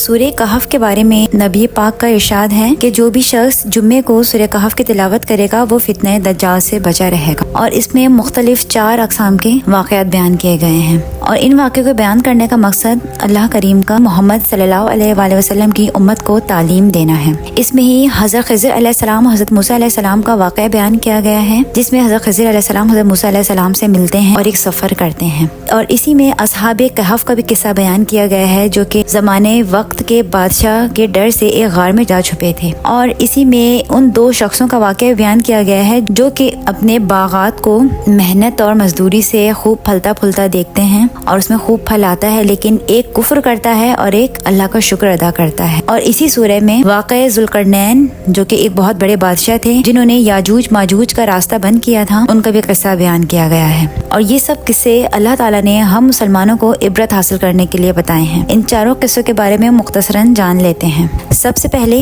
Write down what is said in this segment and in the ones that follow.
سورہ کہف کے بارے میں نبی پاک کا ارشاد ہے کہ جو بھی شخص جمعے کو سورہ کہف کی تلاوت کرے گا وہ فتنہ دجال سے بچا رہے گا، اور اس میں مختلف 4 اقسام کے واقعات بیان کیے گئے ہیں، اور ان واقعوں کو بیان کرنے کا مقصد اللہ کریم کا محمد صلی اللہ علیہ وآلہ وسلم کی امت کو تعلیم دینا ہے۔ اس میں ہی حضرت خضر علیہ السلام اور حضرت موسیٰ علیہ السلام کا واقعہ بیان کیا گیا ہے، جس میں حضرت خضر علیہ السلام حضرت موسیٰ علیہ السلام سے ملتے ہیں اور ایک سفر کرتے ہیں، اور اسی میں اصحاب کہف کا بھی قصہ بیان کیا گیا ہے جو کہ زمانے وقت کے بادشاہ کے ڈر سے ایک غار میں جا چھپے تھے، اور اسی میں ان 2 شخصوں کا واقعہ بیان کیا گیا ہے جو کہ اپنے باغات کو محنت اور مزدوری سے خوب پھلتا پھولتا دیکھتے ہیں اور اس میں خوب پھل آتا ہے، لیکن ایک کفر کرتا ہے اور ایک اللہ کا شکر ادا کرتا ہے۔ اور اسی سورہ میں واقع ذوالقرنین جو کہ ایک بہت بڑے بادشاہ تھے جنہوں نے یاجوج ماجوج کا راستہ بند کیا تھا، ان کا بھی قصہ بیان کیا گیا ہے، اور یہ سب قصے اللہ تعالیٰ نے ہم مسلمانوں کو عبرت حاصل کرنے کے لیے بتائے ہیں۔ ان 4 قصوں کے بارے میں مختصراً جان لیتے ہیں۔ سب سے پہلے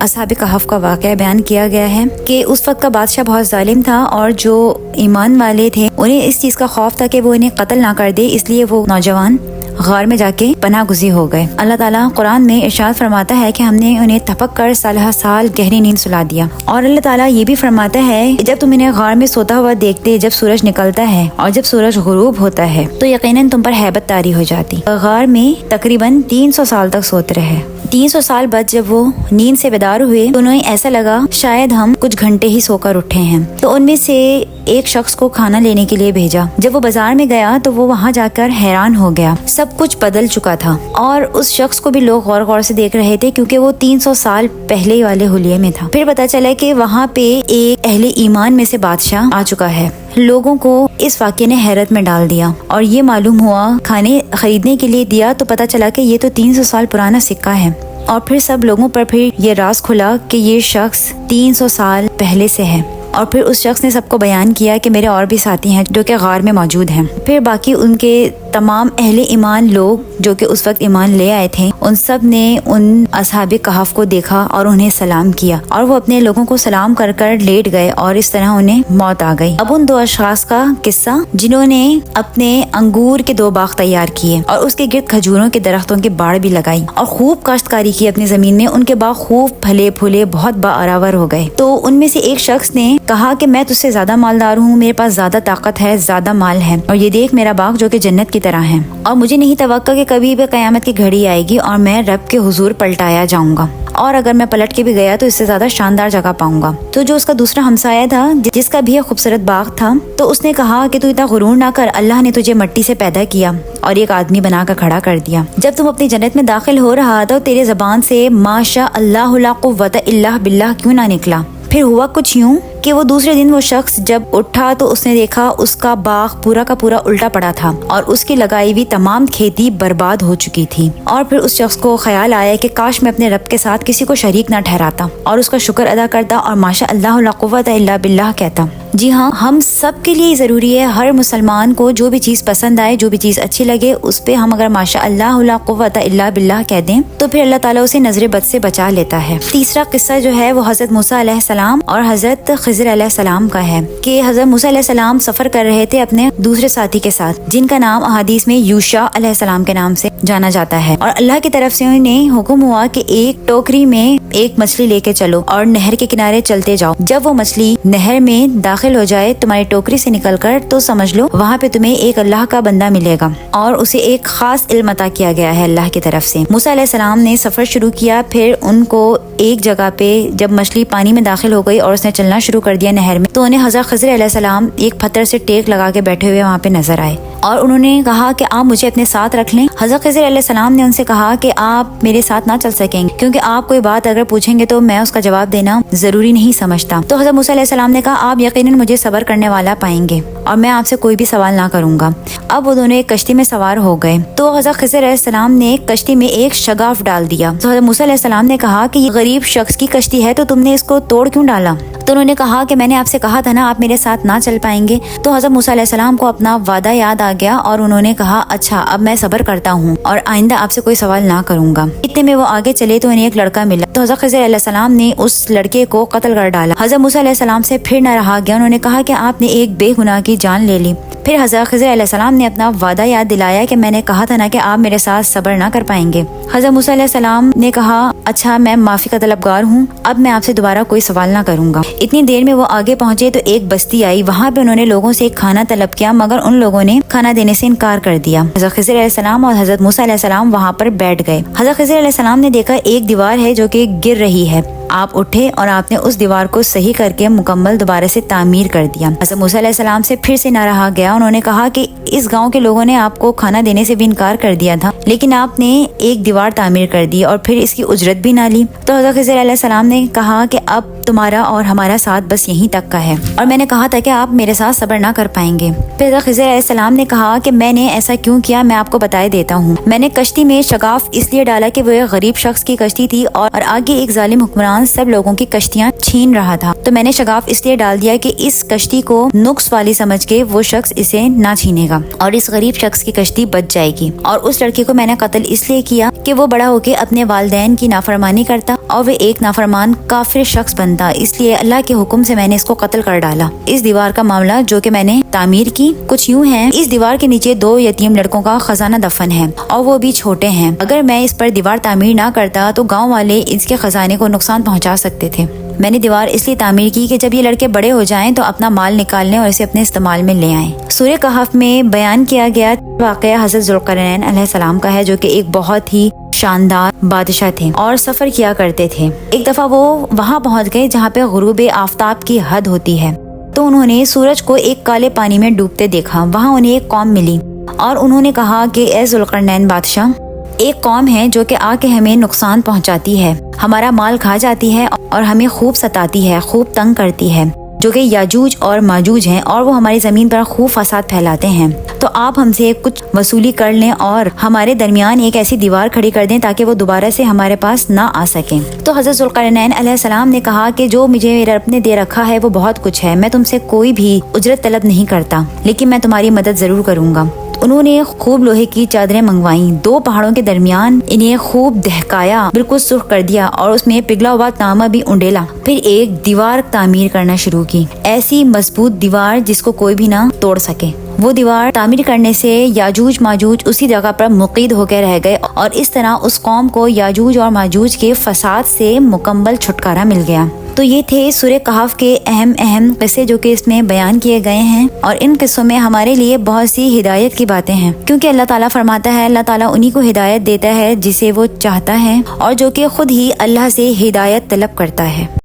اصحاب کہف کا واقعہ بیان کیا گیا ہے کہ اس وقت کا بادشاہ بہت ظالم تھا، اور جو ایمان والے تھے انہیں اس چیز کا خوف تھا کہ وہ انہیں قتل نہ کر دے، اس لیے وہ نوجوان غار میں جا کے پناہ گزین ہو گئے۔ اللہ تعالیٰ قرآن میں ارشاد فرماتا ہے کہ ہم نے انہیں تھپک کر سالہ سال گہری نیند سلا دیا، اور اللہ تعالیٰ یہ بھی فرماتا ہے کہ جب تم انہیں غار میں سوتا ہوا دیکھتے جب سورج نکلتا ہے اور جب سورج غروب ہوتا ہے تو یقیناً تم پر ہیبت طاری ہو جاتی۔ غار میں تقریباً 300 سال تک سوتے رہے۔ 300 سال بعد جب وہ نیند سے بیدار ہوئے تو انہیں ایسا لگا شاید ہم کچھ گھنٹے ہی سو کر اٹھے ہیں، تو ان میں سے ایک شخص کو کھانا لینے کے لیے بھیجا۔ جب وہ بازار میں گیا تو وہ وہاں جا کر حیران ہو گیا، سب کچھ بدل چکا تھا، اور اس شخص کو بھی لوگ غور غور سے دیکھ رہے تھے کیونکہ وہ 300 سال پہلے والے حلیے میں تھا۔ پھر پتا چلا کہ وہاں پہ ایک اہل ایمان میں سے بادشاہ آ چکا ہے۔ لوگوں کو اس واقعے نے حیرت میں ڈال دیا، اور یہ معلوم ہوا کھانے خریدنے کے لیے دیا تو پتا چلا کہ یہ تو 300 سال پرانا سکہ ہے، اور پھر سب لوگوں پر پھر یہ راز کھلا کہ یہ شخص 300 سال پہلے سے ہے، اور پھر اس شخص نے سب کو بیان کیا کہ میرے اور بھی ساتھی ہیں جو کہ غار میں موجود ہیں۔ پھر باقی ان کے تمام اہل ایمان لوگ جو کہ اس وقت ایمان لے آئے تھے ان سب نے ان اصحاب کہف کو دیکھا اور انہیں سلام کیا، اور وہ اپنے لوگوں کو سلام کر کر لیٹ گئے، اور اس طرح انہیں موت آ گئی۔ اب ان 2 اشخاص کا قصہ جنہوں نے اپنے انگور کے 2 باغ تیار کیے اور اس کے گرد کھجوروں کے درختوں کی باڑ بھی لگائی اور خوب کاشتکاری کی اپنی زمین میں، ان کے باغ خوب پھلے پھولے بہت باآراور ہو گئے۔ تو ان میں سے ایک شخص نے کہا کہ میں تجھ سے زیادہ مالدار ہوں، میرے پاس زیادہ طاقت ہے، زیادہ مال ہے، اور یہ دیکھ میرا باغ جو کہ جنت کی طرح ہے، اور مجھے نہیں توقع کہ کبھی بھی قیامت کی گھڑی آئے گی اور میں رب کے حضور پلٹایا جاؤں گا، اور اگر میں پلٹ کے بھی گیا تو اس سے زیادہ شاندار جگہ پاؤں گا۔ تو جو اس کا دوسرا ہمسایہ تھا جس کا بھی ایک خوبصورت باغ تھا، تو اس نے کہا کہ تو اتنا غرور نہ کر، اللہ نے تجھے مٹی سے پیدا کیا اور ایک آدمی بنا کر کھڑا کر دیا۔ جب تم اپنی جنت میں داخل ہو رہا تھا تیرے زبان سے ما شاء اللہ لا قوت الا باللہ کیوں نہ نکلا؟ پھر ہوا کچھ یوں کہ وہ دوسرے دن وہ شخص جب اٹھا تو اس نے دیکھا اس کا باغ پورا کا پورا الٹا پڑا تھا، اور اس کی لگائی ہوئی تمام کھیتی برباد ہو چکی تھی، اور پھر اس شخص کو خیال آیا کہ کاش میں اپنے رب کے ساتھ کسی کو شریک نہ ٹھہراتا اور اس کا شکر ادا کرتا اور ماشاء اللہ لا قوت الا باللہ کہتا۔ جی ہاں، ہم سب کے لیے ضروری ہے، ہر مسلمان کو جو بھی چیز پسند آئے، جو بھی چیز اچھی لگے، اس پہ ہم اگر ماشاء اللہ لا قوت الا باللہ کہہ دیں تو پھر اللہ تعالیٰ اسے نظر بد سے بچا لیتا ہے۔ تیسرا قصہ جو ہے وہ حضرت موسیٰ علیہ السلام اور حضرت خضر علیہ السلام کا ہے کہ حضرت موسیٰ علیہ السلام سفر کر رہے تھے اپنے دوسرے ساتھی کے ساتھ، جن کا نام احادیث میں یوشع علیہ السلام کے نام سے جانا جاتا ہے، اور اللہ کی طرف سے انہیں حکم ہوا کہ ایک ٹوکری میں ایک مچھلی لے کے چلو اور نہر کے کنارے چلتے جاؤ، جب وہ مچھلی نہر میں داخل ہو جائے تمہاری ٹوکری سے نکل کر تو سمجھ لو وہاں پہ تمہیں ایک اللہ کا بندہ ملے گا، اور اسے ایک خاص علم عطا کیا گیا ہے اللہ کی طرف سے۔ موسیٰ علیہ السلام نے سفر شروع کیا، پھر ان کو ایک جگہ پہ جب مچھلی پانی میں داخل ہو گئی اور اس نے چلنا شروع کر دیا نہر میں، تو انہیں حضرت خضر علیہ السلام ایک پتھر سے ٹیک لگا کے بیٹھے ہوئے وہاں پہ نظر آئے، اور انہوں نے کہا کہ آپ مجھے اپنے ساتھ رکھ لیں۔ حضرت خضر علیہ السلام نے ان سے کہا کہ آپ میرے ساتھ نہ چل سکیں گے کیونکہ آپ کوئی بات اگر پوچھیں گے تو میں اس کا جواب دینا ضروری نہیں سمجھتا۔ تو حضرت موسیٰ علیہ السلام نے کہا آپ یقیناً مجھے صبر کرنے والا پائیں گے اور میں آپ سے کوئی بھی سوال نہ کروں گا۔ اب وہ دونوں ایک کشتی میں سوار ہو گئے، تو حضرت خضر علیہ السلام نے کشتی میں ایک شگاف ڈال دیا۔ تو حضرت موسیٰ علیہ السلام نے کہا کہ یہ غریب شخص کی کشتی ہے تو تم نے اس کو توڑ کیوں ڈالا؟ تو تو انہوں نے کہا کہ میں نے آپ سے کہا تھا نا آپ میرے ساتھ نہ چل پائیں گے. تو حضرت موسیٰ علیہ السلام کو اپنا وعدہ یاد آ گیا اور انہوں نے کہا اچھا اب میں صبر کرتا ہوں اور آئندہ آپ سے کوئی سوال نہ کروں گا. اتنے میں وہ آگے چلے تو انہیں ایک لڑکا ملا. تو حضرت خضر علیہ السلام نے اس لڑکے کو قتل کر ڈالا. حضرت موسیٰ علیہ السلام سے پھر نہ رہا گیا. انہوں نے کہا کہ آپ نے ایک بے گناہ کی جان لے لی. پھر حضرت خضر علیہ السلام نے اپنا وعدہ یاد دلایا کہ میں نے کہا تھا نا کہ آپ میرے ساتھ صبر نہ کر پائیں گے. حضرت موسیٰ علیہ السلام نے کہا اچھا میں معافی کا طلبگار ہوں, اب میں آپ سے دوبارہ کوئی سوال نہ کروں گا. اتنی دیر میں وہ آگے پہنچے تو ایک بستی آئی. وہاں پہ انہوں نے لوگوں سے کھانا طلب کیا مگر ان لوگوں نے کھانا دینے سے انکار کر دیا. حضرت خضر علیہ السلام اور حضرت موسیٰ علیہ السلام وہاں پر بیٹھ گئے. حضرت خضر علیہ السلام نے دیکھا ایک دیوار ہے جو کہ گر رہی ہے. آپ اٹھے اور آپ نے اس دیوار کو صحیح کر کے مکمل دوبارہ سے تعمیر کر دیا. حضرت موسیٰ علیہ السلام سے پھر سے نہ رہا گیا. انہوں نے کہا کہ اس گاؤں کے لوگوں نے آپ کو کھانا دینے سے بھی انکار کر دیا تھا لیکن آپ نے ایک دیوار تعمیر کر دی اور پھر اس کی اجرت بھی نہ لی. تو حضرت خضر علیہ السلام نے کہا کہ اب تمہارا اور ہمارا ساتھ بس یہیں تک کا ہے اور میں نے کہا تھا کہ آپ میرے ساتھ صبر نہ کر پائیں گے. پھر حضرت خضر علیہ السلام نے کہا کہ میں نے ایسا کیوں کیا میں آپ کو بتائے دیتا ہوں. میں نے کشتی میں شگاف اس لیے ڈالا کہ وہ ایک غریب شخص کی کشتی تھی اور آگے ایک ظالم حکمران سب لوگوں کی کشتیاں چھین رہا تھا. تو میں نے شگاف اس لیے ڈال دیا کہ اس کشتی کو نقص والی سمجھ کے وہ شخص اسے نہ چھینے گا اور اس غریب شخص کی کشتی بچ جائے گی. اور اس لڑکے کو میں نے قتل اس لیے کیا کہ وہ بڑا ہو کے اپنے والدین کی نافرمانی کرتا اور وہ ایک نافرمان کافر شخص بنتا, اس لیے اللہ کے حکم سے میں نے اس کو قتل کر ڈالا. اس دیوار کا معاملہ جو کہ میں نے تعمیر کی کچھ یوں ہے. اس دیوار کے نیچے 2 یتیم لڑکوں کا خزانہ دفن ہے اور وہ بھی چھوٹے ہیں. اگر میں اس پر دیوار تعمیر نہ کرتا تو گاؤں والے اس کے خزانے کو نقصان پہنچا سکتے تھے. میں نے دیوار اس لیے تعمیر کی کہ جب یہ لڑکے بڑے ہو جائیں تو اپنا مال نکال لیں اور اسے اپنے استعمال میں لے آئیں. سورہ کہف میں بیان کیا گیا واقعہ حضرت ذوالقرنین علیہ السلام کا ہے جو کہ ایک بہت ہی شاندار بادشاہ تھے اور سفر کیا کرتے تھے. ایک دفعہ وہ وہاں پہنچ گئے جہاں پہ غروب آفتاب کی حد ہوتی ہے. تو انہوں نے سورج کو ایک کالے پانی میں ڈوبتے دیکھا. وہاں انہیں ایک قوم ملی اور انہوں نے کہا کہ اے ذوالقرنین بادشاہ, ایک قوم ہے جو کہ آ کے ہمیں نقصان پہنچاتی ہے, ہمارا مال کھا جاتی ہے اور ہمیں خوب ستاتی ہے, خوب تنگ کرتی ہے, جو کہ یاجوج اور ماجوج ہیں اور وہ ہماری زمین پر خوب فساد پھیلاتے ہیں. تو آپ ہم سے کچھ وصولی کر لیں اور ہمارے درمیان ایک ایسی دیوار کھڑی کر دیں تاکہ وہ دوبارہ سے ہمارے پاس نہ آ سکیں. تو حضرت ذوالقرنین علیہ السلام نے کہا کہ جو مجھے میرے رب نے دے رکھا ہے وہ بہت کچھ ہے, میں تم سے کوئی بھی اجرت طلب نہیں کرتا لیکن میں تمہاری مدد ضرور کروں گا. انہوں نے خوب لوہے کی چادریں منگوائیں, 2 پہاڑوں کے درمیان انہیں خوب دہکایا, بالکل سرخ کر دیا اور اس میں پگھلا ہوا تانبا بھی انڈیلا. پھر ایک دیوار تعمیر کرنا شروع کی, ایسی مضبوط دیوار جس کو کوئی بھی نہ توڑ سکے. وہ دیوار تعمیر کرنے سے یاجوج ماجوج اسی جگہ پر مقید ہو کے رہ گئے اور اس طرح اس قوم کو یاجوج اور ماجوج کے فساد سے مکمل چھٹکارا مل گیا. تو یہ تھے سورہ کہف کے اہم قصے جو کہ اس میں بیان کیے گئے ہیں اور ان قصوں میں ہمارے لیے بہت سی ہدایت کی باتیں ہیں کیونکہ اللہ تعالیٰ فرماتا ہے, اللہ تعالیٰ انہی کو ہدایت دیتا ہے جسے وہ چاہتا ہے اور جو کہ خود ہی اللہ سے ہدایت طلب کرتا ہے.